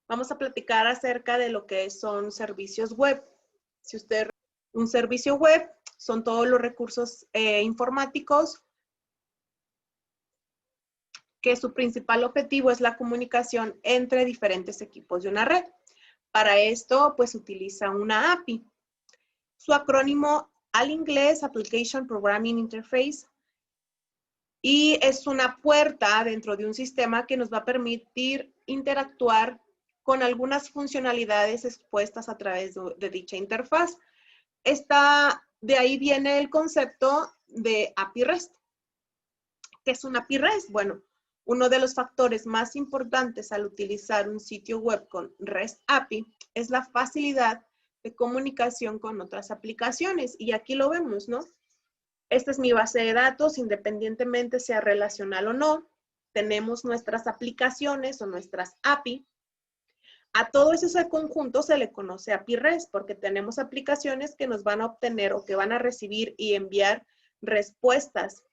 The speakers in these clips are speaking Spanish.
Vamos a platicar acerca de lo que son servicios web. Si usted, un servicio web son todos los recursos informáticos que su principal objetivo es la comunicación entre diferentes equipos de una red. Para esto, pues utiliza una API. Su acrónimo al inglés, Application Programming Interface, y es una puerta dentro de un sistema que nos va a permitir interactuar con algunas funcionalidades expuestas a través de dicha interfaz. De ahí viene el concepto de API REST. ¿Qué es una API REST? Bueno, uno de los factores más importantes al utilizar un sitio web con REST API es la facilidad de comunicación con otras aplicaciones. Y aquí lo vemos, ¿no? Esta es mi base de datos, independientemente sea relacional o no. Tenemos nuestras aplicaciones o nuestras API. A todo ese conjunto se le conoce API REST porque tenemos aplicaciones que nos van a obtener o que van a recibir y enviar respuestas.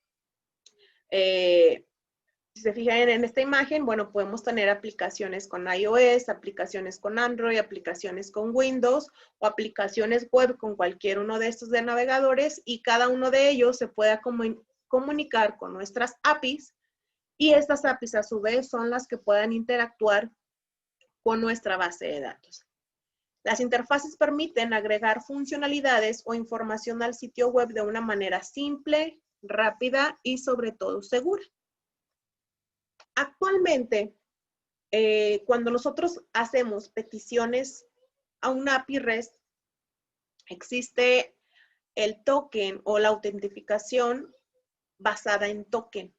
Si se fijan en esta imagen, bueno, podemos tener aplicaciones con iOS, aplicaciones con Android, aplicaciones con Windows o aplicaciones web con cualquier uno de estos de navegadores y cada uno de ellos se pueda comunicar con nuestras APIs y estas APIs a su vez son las que puedan interactuar con nuestra base de datos. Las interfaces permiten agregar funcionalidades o información al sitio web de una manera simple, rápida y sobre todo segura. Actualmente, cuando nosotros hacemos peticiones a una API REST, existe el token o la autentificación basada en token.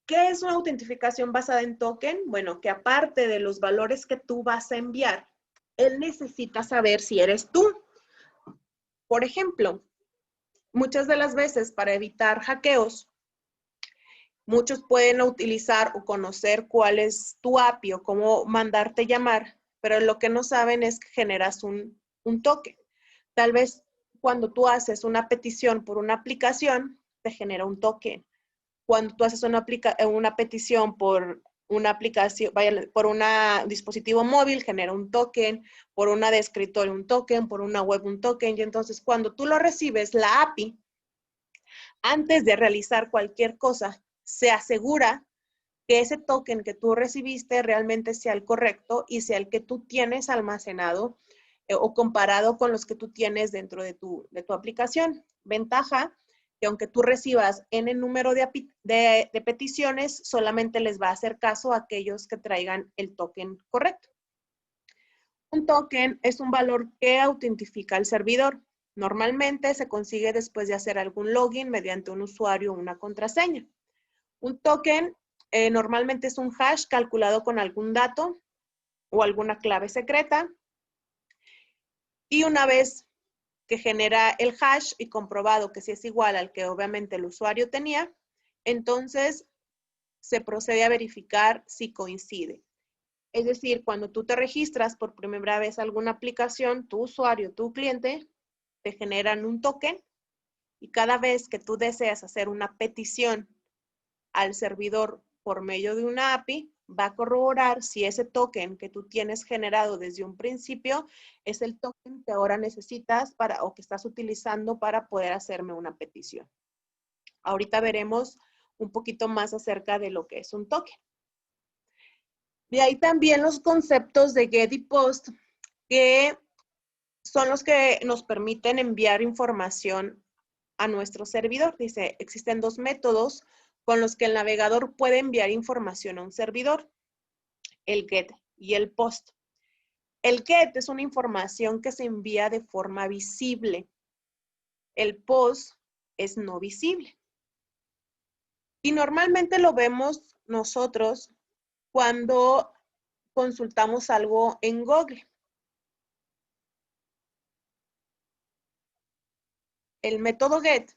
¿Qué es una autentificación basada en token? Bueno, que aparte de los valores que tú vas a enviar, él necesita saber si eres tú. Por ejemplo, muchas de las veces para evitar hackeos, muchos pueden utilizar o conocer cuál es tu API o cómo mandarte llamar, pero lo que no saben es que generas un token. Tal vez cuando tú haces una petición por una aplicación, te genera un token. Cuando tú haces una petición por una aplicación, por un dispositivo móvil, genera un token, por una de escritorio un token, por una web un token. Y entonces cuando tú lo recibes, la API, antes de realizar cualquier cosa, se asegura que ese token que tú recibiste realmente sea el correcto y sea el que tú tienes almacenado o comparado con los que tú tienes dentro de tu aplicación. Ventaja que aunque tú recibas n número de peticiones, solamente les va a hacer caso a aquellos que traigan el token correcto. Un token es un valor que autentifica el servidor. Normalmente se consigue después de hacer algún login mediante un usuario o una contraseña. Un token normalmente es un hash calculado con algún dato o alguna clave secreta. Y una vez que genera el hash y comprobado que sí es igual al que obviamente el usuario tenía, entonces se procede a verificar si coincide. Es decir, cuando tú te registras por primera vez a alguna aplicación, tu usuario, tu cliente, te generan un token y cada vez que tú deseas hacer una petición al servidor por medio de una API, va a corroborar si ese token que tú tienes generado desde un principio es el token que ahora necesitas o que estás utilizando para poder hacerme una petición. Ahorita veremos un poquito más acerca de lo que es un token. De ahí también los conceptos de GET y POST, que son los que nos permiten enviar información a nuestro servidor. Dice, existen dos métodos con los que el navegador puede enviar información a un servidor, el GET y el POST. El GET es una información que se envía de forma visible. El POST es no visible. Y normalmente lo vemos nosotros cuando consultamos algo en Google. El método GET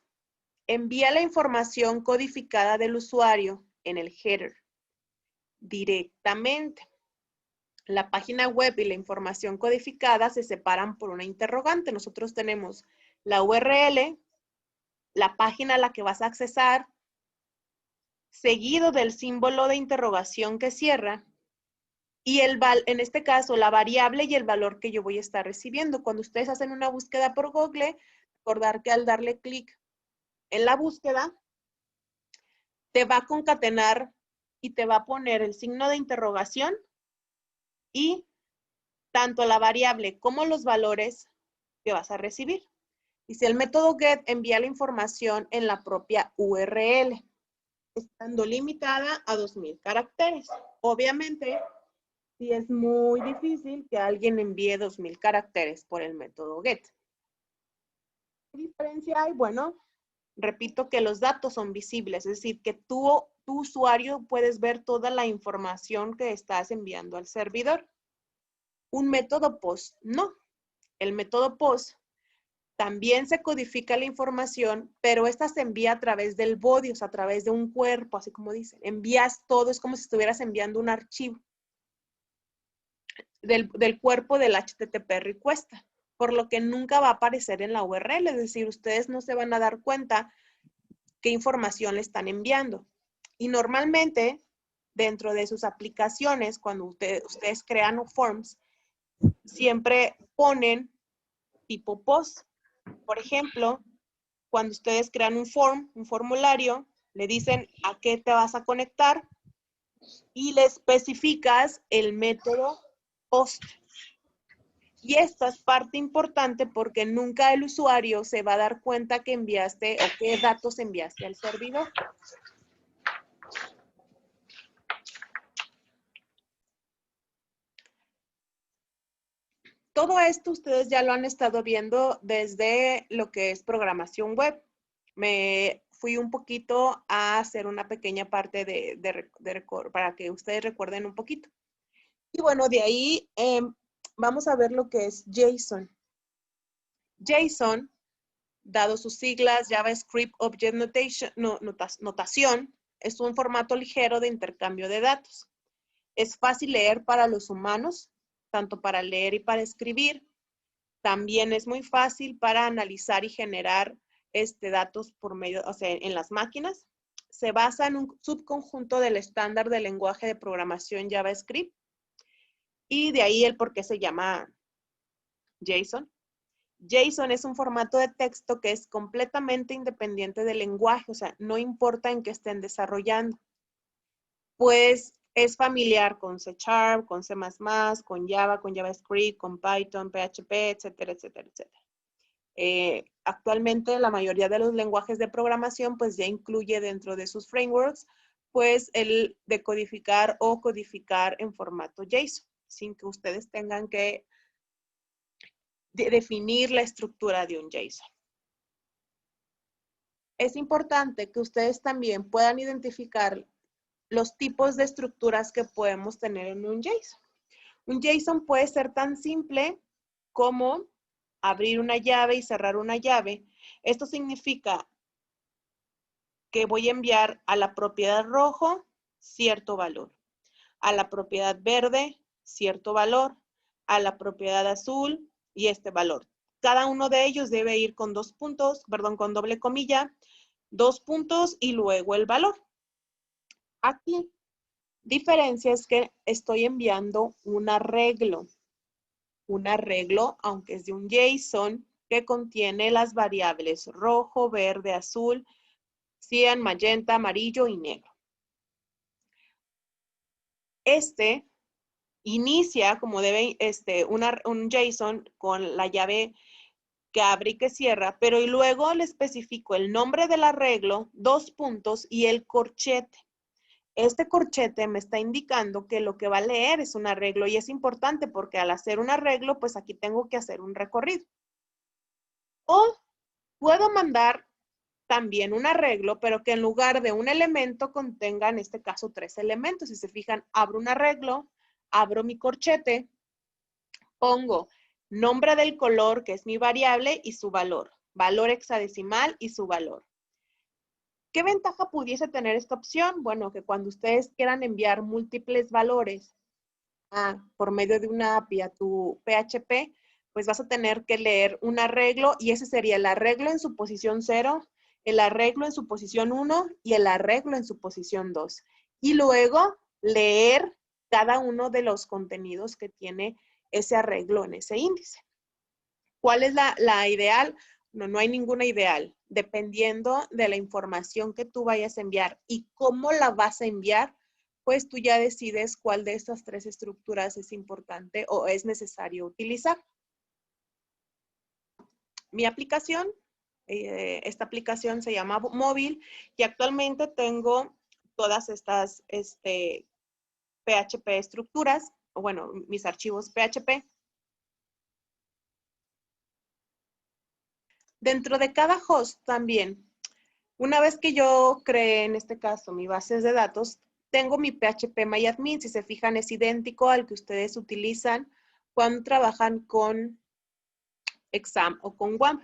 envía la información codificada del usuario en el header directamente. La página web y la información codificada se separan por una interrogante. Nosotros tenemos la URL, la página a la que vas a accesar, seguido del símbolo de interrogación que cierra, y en este caso la variable y el valor que yo voy a estar recibiendo. Cuando ustedes hacen una búsqueda por Google, recordar que al darle clic en la búsqueda, te va a concatenar y te va a poner el signo de interrogación y tanto la variable como los valores que vas a recibir. Dice, el método get envía la información en la propia URL, estando limitada a 2000 caracteres. Obviamente, sí es muy difícil que alguien envíe 2000 caracteres por el método get. ¿Qué diferencia hay? Bueno, repito que los datos son visibles, es decir, que tu usuario puedes ver toda la información que estás enviando al servidor. Un método POST no. El método POST también se codifica la información, pero esta se envía a través del body, o sea, a través de un cuerpo, así como dicen. Envías todo, es como si estuvieras enviando un archivo del cuerpo del HTTP request, por lo que nunca va a aparecer en la URL, es decir, ustedes no se van a dar cuenta qué información le están enviando. Y normalmente, dentro de sus aplicaciones, cuando ustedes crean forms, siempre ponen tipo post. Por ejemplo, cuando ustedes crean un formulario, le dicen a qué te vas a conectar y le especificas el método post. Y esta es parte importante porque nunca el usuario se va a dar cuenta que enviaste o qué datos enviaste al servidor. Todo esto ustedes ya lo han estado viendo desde lo que es programación web. Me fui un poquito a hacer una pequeña parte para que ustedes recuerden un poquito. Y bueno, de ahí vamos a ver lo que es JSON. JSON, dado sus siglas, JavaScript Object Notation, es un formato ligero de intercambio de datos. Es fácil leer para los humanos, tanto para leer y para escribir. También es muy fácil para analizar y generar datos por medio, o sea, en las máquinas. Se basa en un subconjunto del estándar del lenguaje de programación JavaScript y de ahí el por qué se llama JSON. JSON es un formato de texto que es completamente independiente del lenguaje, o sea, no importa en qué estén desarrollando. Pues es familiar con C#, con C++, con Java, con JavaScript, con Python, PHP, etcétera, etcétera, etcétera. Actualmente la mayoría de los lenguajes de programación pues ya incluye dentro de sus frameworks pues el decodificar o codificar en formato JSON, sin que ustedes tengan que definir la estructura de un JSON. Es importante que ustedes también puedan identificar los tipos de estructuras que podemos tener en un JSON. Un JSON puede ser tan simple como abrir una llave y cerrar una llave. Esto significa que voy a enviar a la propiedad rojo cierto valor, a la propiedad verde cierto valor, a la propiedad azul y este valor. Cada uno de ellos debe ir con con doble comilla, 2 puntos y luego el valor. Aquí, diferencia es que estoy enviando un arreglo. Un arreglo, aunque es de un JSON, que contiene las variables rojo, verde, azul, cian, magenta, amarillo y negro. Inicia como debe un JSON con la llave que abre y que cierra, pero y luego le especifico el nombre del arreglo, 2 puntos y el corchete. Este corchete me está indicando que lo que va a leer es un arreglo y es importante porque al hacer un arreglo, pues aquí tengo que hacer un recorrido. O puedo mandar también un arreglo, pero que en lugar de un elemento contenga, en este caso, 3 elementos. Si se fijan, abro un arreglo, abro mi corchete, pongo nombre del color, que es mi variable, y su valor. Valor hexadecimal y su valor. ¿Qué ventaja pudiese tener esta opción? Bueno, que cuando ustedes quieran enviar múltiples valores por medio de una API a tu PHP, pues vas a tener que leer un arreglo y ese sería el arreglo en su posición 0, el arreglo en su posición 1 y el arreglo en su posición 2. Y luego leer cada uno de los contenidos que tiene ese arreglo en ese índice. ¿Cuál es la ideal? No hay ninguna ideal. Dependiendo de la información que tú vayas a enviar y cómo la vas a enviar, pues tú ya decides cuál de estas tres estructuras es importante o es necesario utilizar. Mi aplicación, esta aplicación se llama Móvil y actualmente tengo todas estas PHP estructuras, o bueno, mis archivos PHP. Dentro de cada host también, una vez que yo creé, en este caso, mi base de datos, tengo mi PHP MyAdmin. Si se fijan, es idéntico al que ustedes utilizan cuando trabajan con Exam o con WAMP.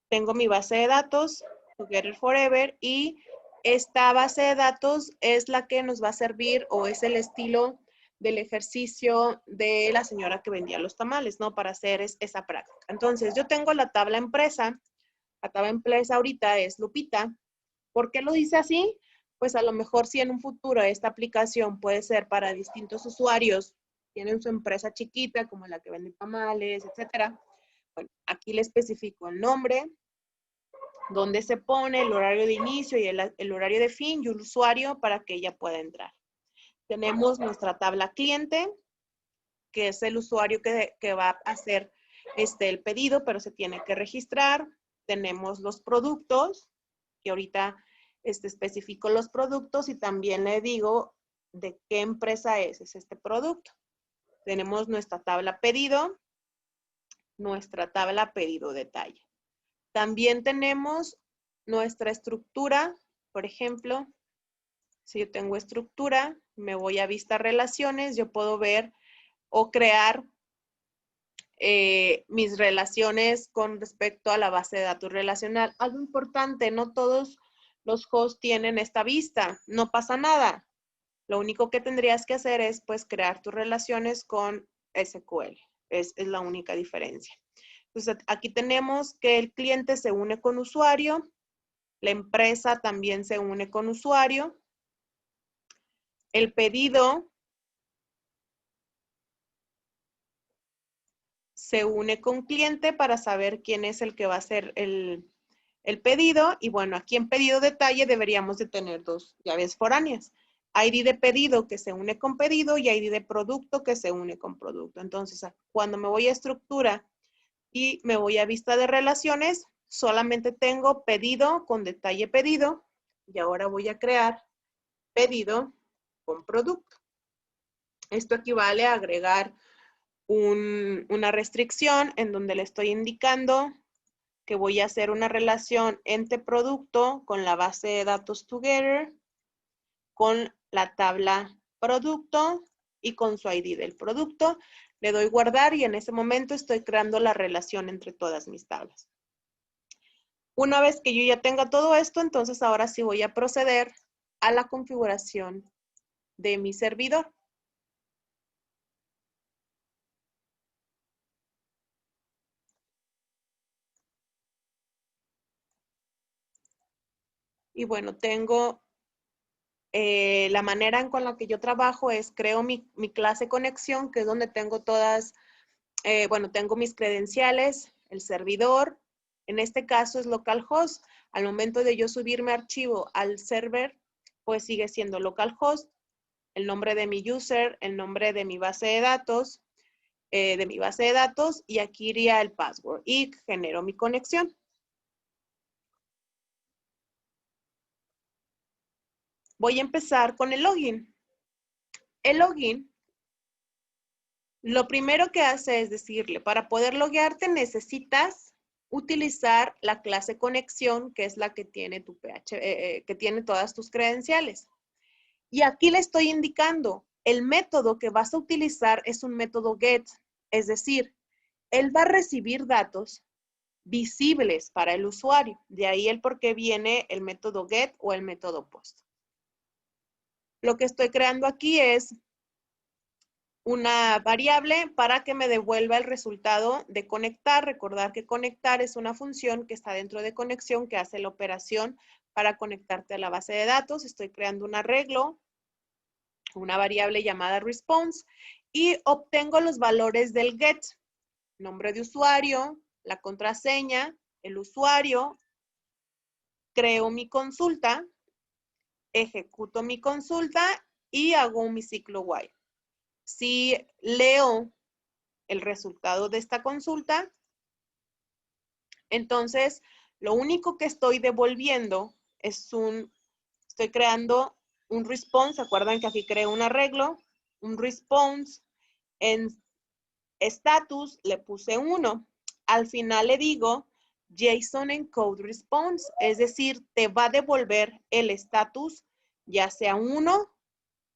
Tengo mi base de datos, Together Forever, y esta base de datos es la que nos va a servir o es el estilo del ejercicio de la señora que vendía los tamales, ¿no? Para hacer esa práctica. Entonces, yo tengo la tabla empresa. La tabla empresa ahorita es Lupita. ¿Por qué lo dice así? Pues a lo mejor si en un futuro esta aplicación puede ser para distintos usuarios, tienen su empresa chiquita como la que vende tamales, etcétera. Bueno, aquí le especifico el nombre, dónde se pone, el horario de inicio y el horario de fin y el usuario para que ella pueda entrar. Tenemos nuestra tabla cliente, que es el usuario que va a hacer el pedido, pero se tiene que registrar. Tenemos los productos, que ahorita especifico los productos y también le digo de qué empresa es este producto. Tenemos nuestra tabla pedido, nuestra tabla pedido detalle. También tenemos nuestra estructura, por ejemplo, si yo tengo estructura, me voy a vista relaciones, yo puedo ver o crear mis relaciones con respecto a la base de datos relacional. Algo importante, no todos los hosts tienen esta vista, no pasa nada. Lo único que tendrías que hacer es pues crear tus relaciones con SQL. Es la única diferencia. Entonces aquí tenemos que el cliente se une con usuario, la empresa también se une con usuario, el pedido se une con cliente para saber quién es el que va a hacer el pedido. Y bueno, aquí en pedido detalle deberíamos de tener dos llaves foráneas. ID de pedido que se une con pedido y ID de producto que se une con producto. Entonces, cuando me voy a estructura y me voy a vista de relaciones, solamente tengo pedido con detalle pedido. Y ahora voy a crear pedido con producto. Esto equivale a agregar una restricción en donde le estoy indicando que voy a hacer una relación entre producto con la base de datos Together, con la tabla producto y con su ID del producto. Le doy guardar y en ese momento estoy creando la relación entre todas mis tablas. Una vez que yo ya tenga todo esto, entonces ahora sí voy a proceder a la configuración de mi servidor. Y bueno, tengo la manera con la que yo trabajo es creo mi clase conexión, que es donde tengo todas, bueno, tengo mis credenciales, el servidor, en este caso es localhost. Al momento de yo subir mi archivo al server, pues sigue siendo localhost, el nombre de mi user, el nombre de mi base de datos, y aquí iría el password y genero mi conexión. Voy a empezar con el login. El login, lo primero que hace es decirle, para poder loguearte necesitas utilizar la clase conexión, que es la que tiene tu que tiene todas tus credenciales. Y aquí le estoy indicando, el método que vas a utilizar es un método get, es decir, él va a recibir datos visibles para el usuario. De ahí el por qué viene el método get o el método post. Lo que estoy creando aquí es una variable para que me devuelva el resultado de conectar. Recordar que conectar es una función que está dentro de conexión que hace la operación para conectarte a la base de datos. Estoy creando un arreglo una variable llamada response, y obtengo los valores del get, nombre de usuario, la contraseña, el usuario, creo mi consulta, ejecuto mi consulta y hago mi ciclo while. Si leo el resultado de esta consulta, entonces lo único que estoy devolviendo es estoy creando un response. ¿Se acuerdan que aquí creo un arreglo? Un response. En status le puse 1. Al final le digo JSON encode response, es decir, te va a devolver el status ya sea 1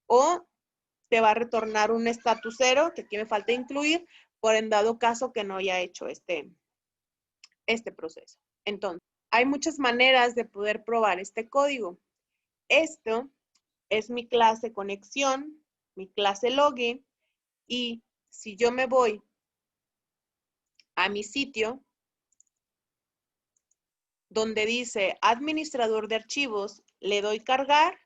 o te va a retornar un status 0, que aquí me falta incluir, por en dado caso que no haya hecho este proceso. Entonces, hay muchas maneras de poder probar este código. Esto es mi clase conexión, mi clase login, y si yo me voy a mi sitio, donde dice administrador de archivos, le doy cargar,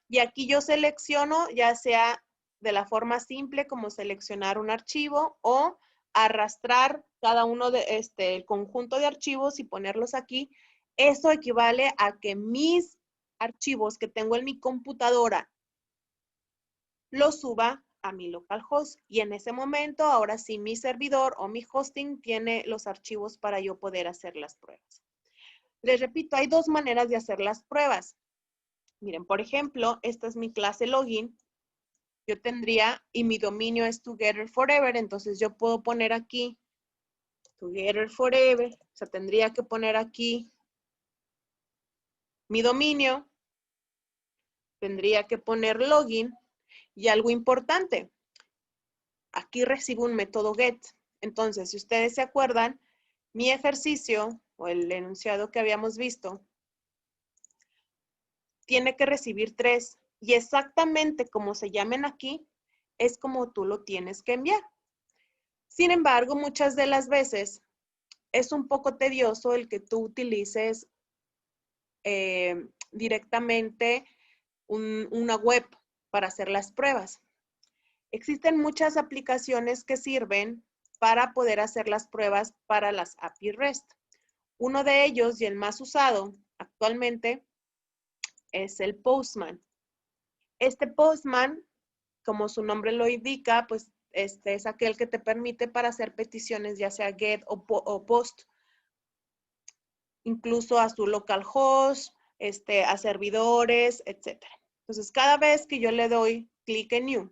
y aquí yo selecciono ya sea de la forma simple como seleccionar un archivo o arrastrar cada uno de el conjunto de archivos y ponerlos aquí. Eso equivale a que mis archivos que tengo en mi computadora los suba a mi localhost, y en ese momento ahora sí mi servidor o mi hosting tiene los archivos para yo poder hacer las pruebas. Les repito, hay dos maneras de hacer las pruebas. Miren, por ejemplo, esta es mi clase login. Yo tendría, y mi dominio es Together Forever, entonces yo puedo poner aquí Together Forever, o sea, tendría que poner aquí mi dominio, tendría que poner login, y algo importante, aquí recibo un método get. Entonces, si ustedes se acuerdan, mi ejercicio o el enunciado que habíamos visto tiene que recibir 3, y exactamente como se llamen aquí, es como tú lo tienes que enviar. Sin embargo, muchas de las veces es un poco tedioso el que tú utilices directamente una web para hacer las pruebas. Existen muchas aplicaciones que sirven para poder hacer las pruebas para las API REST. Uno de ellos y el más usado actualmente es el Postman. Este Postman, como su nombre lo indica, pues es aquel que te permite para hacer peticiones ya sea GET o POST, incluso a su localhost, a servidores, etc. Entonces, cada vez que yo le doy clic en New,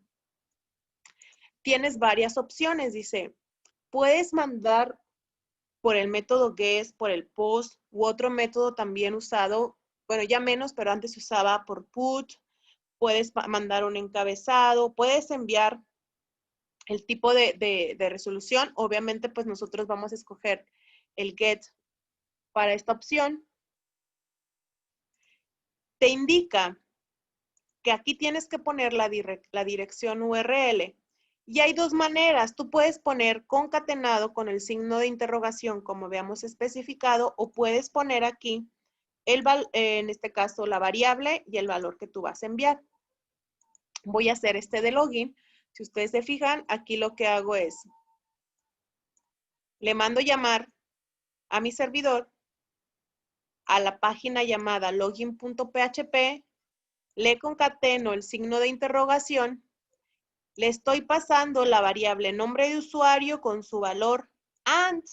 tienes varias opciones. Dice, puedes mandar por el método GET, por el POST, u otro método también usado, bueno, ya menos, pero antes se usaba por PUT. Puedes mandar un encabezado, puedes enviar el tipo de resolución. Obviamente, pues nosotros vamos a escoger el GET para esta opción. Te indica que aquí tienes que poner la dirección URL. Y hay dos maneras. Tú puedes poner concatenado con el signo de interrogación, como habíamos especificado, o puedes poner aquí, en este caso, la variable y el valor que tú vas a enviar. Voy a hacer de login. Si ustedes se fijan, aquí lo que hago es, le mando llamar a mi servidor a la página llamada login.php, le concateno el signo de interrogación, le estoy pasando la variable nombre de usuario con su valor AND.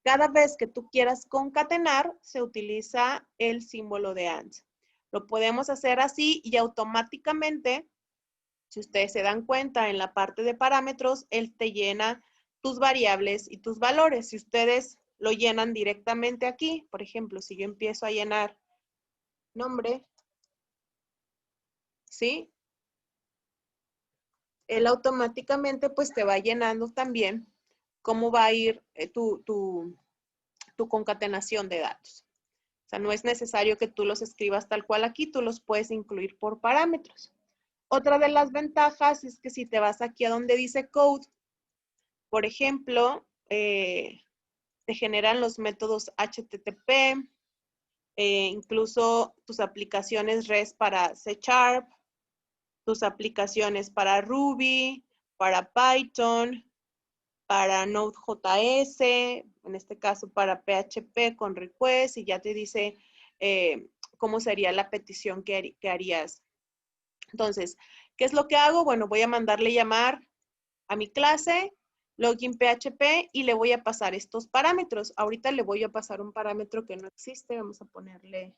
Cada vez que tú quieras concatenar, se utiliza el símbolo de AND. Lo podemos hacer así y automáticamente, si ustedes se dan cuenta, en la parte de parámetros, él te llena tus variables y tus valores. Si ustedes lo llenan directamente aquí, por ejemplo, si yo empiezo a llenar nombre, ¿sí? Él automáticamente pues te va llenando también cómo va a ir tu concatenación de datos. O sea, no es necesario que tú los escribas tal cual aquí, tú los puedes incluir por parámetros. Otra de las ventajas es que si te vas aquí a donde dice code, por ejemplo, te generan los métodos HTTP, incluso tus aplicaciones REST para C#, tus aplicaciones para Ruby, para Python, para Node.js, en este caso para PHP con request, y ya te dice cómo sería la petición que harías. Entonces, ¿qué es lo que hago? Bueno, voy a mandarle llamar a mi clase, login PHP, y le voy a pasar estos parámetros. Ahorita le voy a pasar un parámetro que no existe. Vamos a ponerle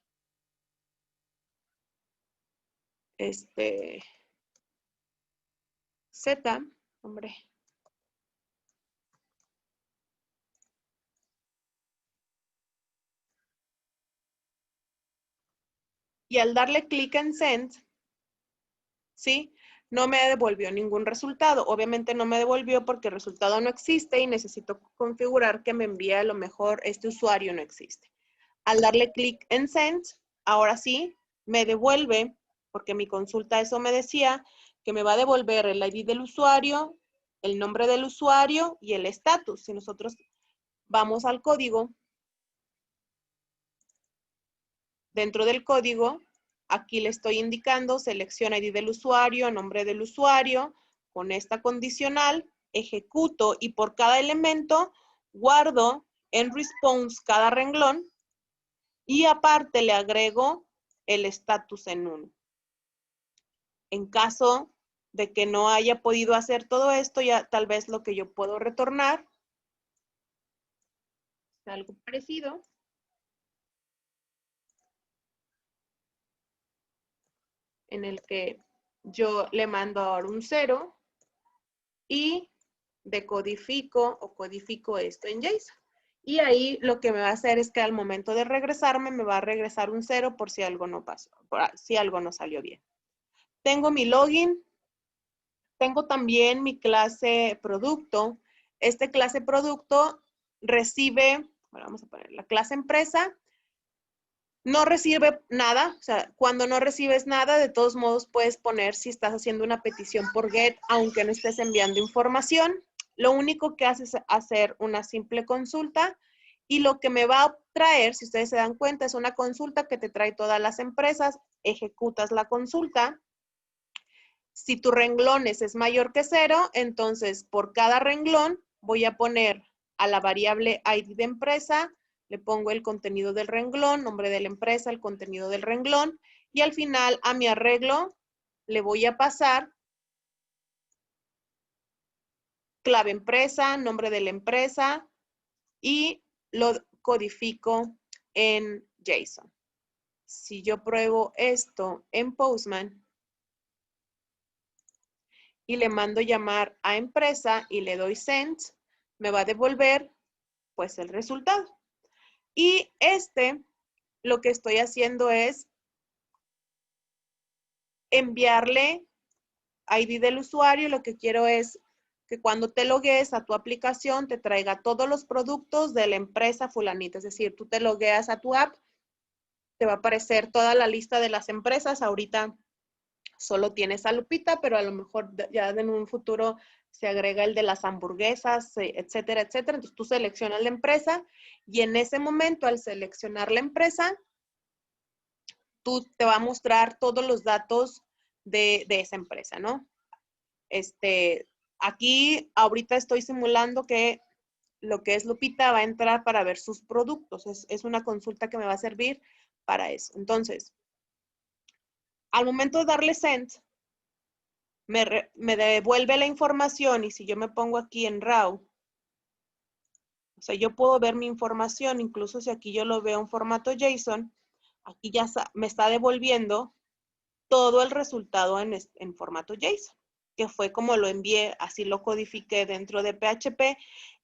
Z, hombre. Y al darle clic en Send, ¿sí? No me devolvió ningún resultado. Obviamente no me devolvió porque el resultado no existe y necesito configurar que me envíe a lo mejor este usuario no existe. Al darle clic en Send, ahora sí, me devuelve, porque mi consulta eso me decía, que me va a devolver el ID del usuario, el nombre del usuario y el estatus. Si nosotros vamos al código, dentro del código, aquí le estoy indicando, selecciona ID del usuario, nombre del usuario, con esta condicional, ejecuto y por cada elemento guardo en response cada renglón y aparte le agrego el estatus en 1. En caso de que no haya podido hacer todo esto, ya tal vez lo que yo puedo retornar es algo parecido. En el que yo le mando ahora un 0 y decodifico o codifico esto en JSON. Y ahí lo que me va a hacer es que al momento de regresarme me va a regresar un 0 por si algo no pasó, si algo no salió bien. Tengo mi login. Tengo también mi clase producto. Este clase producto recibe, bueno, vamos a poner la clase empresa, no recibe nada, o sea, cuando no recibes nada, de todos modos puedes poner si estás haciendo una petición por GET, aunque no estés enviando información. Lo único que haces es hacer una simple consulta y lo que me va a traer, si ustedes se dan cuenta, es una consulta que te trae todas las empresas, ejecutas la consulta. Si tu renglones es mayor que 0, entonces por cada renglón voy a poner a la variable ID de empresa, le pongo el contenido del renglón, nombre de la empresa, el contenido del renglón, y al final a mi arreglo le voy a pasar clave empresa, nombre de la empresa, y lo codifico en JSON. Si yo pruebo esto en Postman y le mando llamar a empresa y le doy send, me va a devolver pues el resultado. Y lo que estoy haciendo es enviarle ID del usuario. Lo que quiero es que cuando te loguees a tu aplicación te traiga todos los productos de la empresa fulanita. Es decir, tú te logueas a tu app, te va a aparecer toda la lista de las empresas. Ahorita solo tienes a Lupita, pero a lo mejor ya en un futuro se agrega el de las hamburguesas, etcétera, etcétera. Entonces tú seleccionas la empresa y en ese momento al seleccionar la empresa, tú te va a mostrar todos los datos de esa empresa, ¿no? Aquí ahorita estoy simulando que lo que es Lupita va a entrar para ver sus productos. Es una consulta que me va a servir para eso. Entonces, al momento de darle send, me devuelve la información y si yo me pongo aquí en RAW, o sea, yo puedo ver mi información, incluso si aquí yo lo veo en formato JSON, aquí ya me está devolviendo todo el resultado en formato JSON, que fue como lo envié, así lo codifiqué dentro de PHP,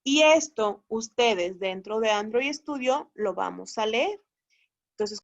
y esto ustedes dentro de Android Studio lo vamos a leer. Entonces,